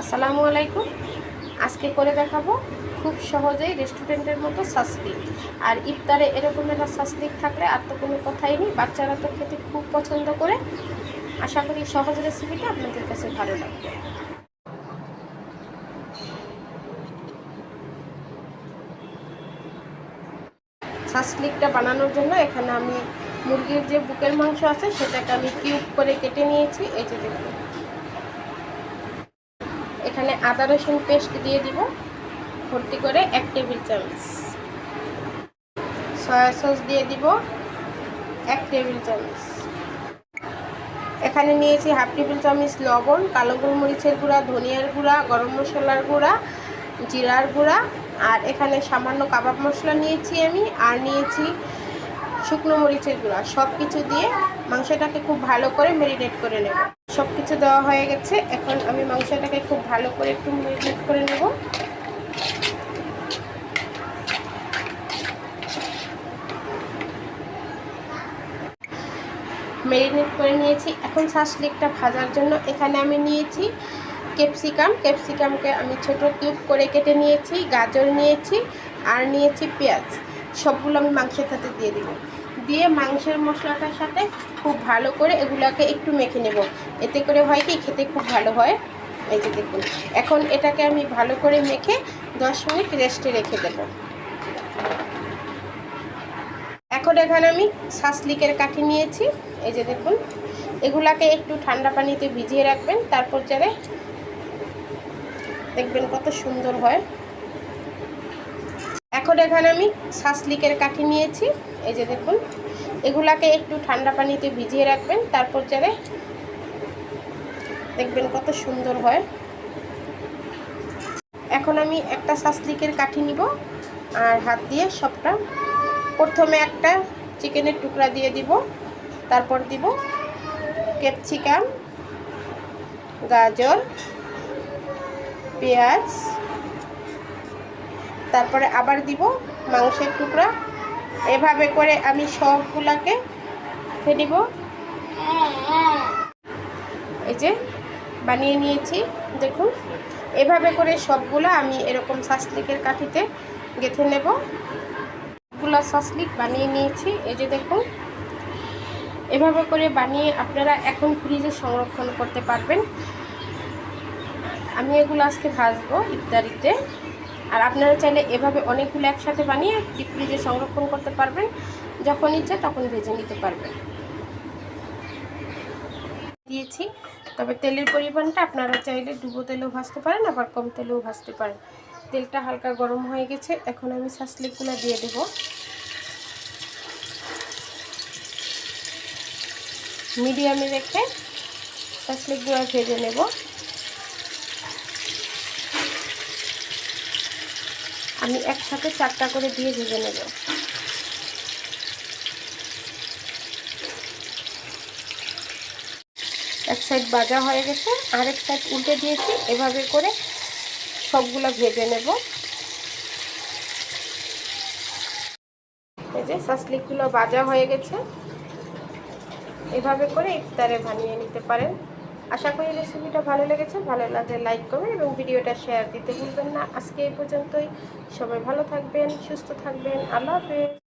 আসসালামু আলাইকুম। আজকে করে দেখাবো খুব সহজেই রেস্টুরেন্টের মতো সাসলিক। আর ইফতারে এরকম একটা সাসলিক থাকলে আর তো কোনো কথাই নেই, বাচ্চারা তো খেতে খুব পছন্দ করে। আশা করি সহজ রেসিপিটা আপনাদের কাছে ভালো লাগবে। সাসলিকটা বানানোর জন্য এখানে আমি মুরগির যে বুকের মাংস আছে সেটাকে আমি কিউব করে কেটে নিয়েছি। এই যে দেখুন, এখানে আদা রসুন পেস্ট দিয়ে দিব ভর্তি করে 1 টেবিল চামচ। সয়া সস দিয়ে দিব 1 টেবিল চামচ। এখানে নিয়েছি হাফ টেবিল চামচ লবণ, কালো গোলমরিচের গুঁড়া, ধনিয়ার গুঁড়া, গরম মশলার গুঁড়া, জিরার গুঁড়া, আর এখানে সামান্য কাবাব মশলা নিয়েছি আমি, আর নিয়েছি শুকনো মরিচের গুঁড়া। সব কিছু দিয়ে মাংসটাকে খুব ভালো করে ম্যারিনেট করে নেব। সব কিছু দেওয়া হয়ে গেছে, এখন আমি মাংসটাকে খুব ভালো করে একটু ম্যারিনেট করে নেব। ম্যারিনেট করে নিয়েছি। এখন সাসলিকটা ভাজার জন্য এখানে আমি নিয়েছি ক্যাপসিকামকে আমি ছোট কিউব করে কেটে নিয়েছি, গাজর নিয়েছি, আর নিয়েছি পেঁয়াজ। সবগুলো আমি মাংসের সাথে দিয়ে দিব। দিয়ে মাংসের মশলাটার সাথে খুব ভালো করে এগুলাকে একটু মেখে নেব। এতে করে হয় কি, খেতে খুব ভালো হয়। এই যে দেখুন, এখন এটাকে আমি ভালো করে মেখে 10 মিনিট রেস্টে রেখে দেব। এখন এখানে আমি সাসলিকের কাঠি নিয়েছি। এই যে দেখুন, এগুলাকে একটু ঠান্ডা পানিতে ভিজিয়ে রাখবেন, তারপর যারে দেখবেন কত সুন্দর হয়। এখন এখানে আমি সাসলিকের কাঠি নিয়েছি। এই যে দেখুন, এগুলাকে একটু ঠান্ডা পানিতে ভিজিয়ে রাখবেন, তারপর যারে দেখবেন কত সুন্দর হয়। এখন আমি একটা সাসলিকের কাঠি নিব, আর হাত দিয়ে সবটা প্রথমে একটা চিকেনের টুকরা দিয়ে দিব, তারপর দিব ক্যাপসিকাম, গাজর, পেঁয়াজ, তারপরে আবার দিব মাংসের টুকরা। এভাবে করে আমি সবগুলাকে রেখে দিব। এই যে বানিয়ে নিয়েছি দেখুন, এভাবে করে সবগুলো আমি এরকম সাসলিকের কাঠিতে গেঁথে নেব। সবগুলো সাসলিক বানিয়ে নিয়েছি। এই যে দেখুন, এভাবে করে বানিয়ে আপনারা এখন ফ্রিজে সংরক্ষণ করতে পারবেন। আমি এগুলো আজকে ভাজবো ইফতারিতে। আর আপনারা চাইলে এভাবে অনেকগুলো একসাথে বানিয়ে ডিপ ফ্রিজে সংরক্ষণ করতে পারবেন, যখন ইচ্ছে তখন ভেজে নিতে পারবেন। দিয়েছি, তবে তেলের পরিমাণটা আপনারা চাইলে ডুবো তেলেও ভাজতে পারেন, আবার কম তেলেও ভাজতে পারেন। তেলটা হালকা গরম হয়ে গেছে, এখন আমি সাসলিকগুলো দিয়ে দেব। মিডিয়ামে রেখে সাসলিকগুলো ভেজে নেব। আমি একসাথে 4টা করে দিয়ে ভেজে নেব। এক সাইড ভাজা হয়ে গেছে, আরেক সাইড উল্টে দিয়েছি। এভাবে করে সবগুলো ভেজে নেব। এই যে সাসলিকগুলো ভাজা হয়ে গেছে। এভাবে করে ইফতারে বানিয়ে নিতে পারেন। আশা করি রেসিপিটা ভালো লেগেছে। ভালো লাগলে লাইক করবেন এবং ভিডিওটা শেয়ার দিতে ভুলবেন না। আজকে এই পর্যন্তই। সবাই ভালো থাকবেন, সুস্থ থাকবেন। আল্লাহ হাফেজ।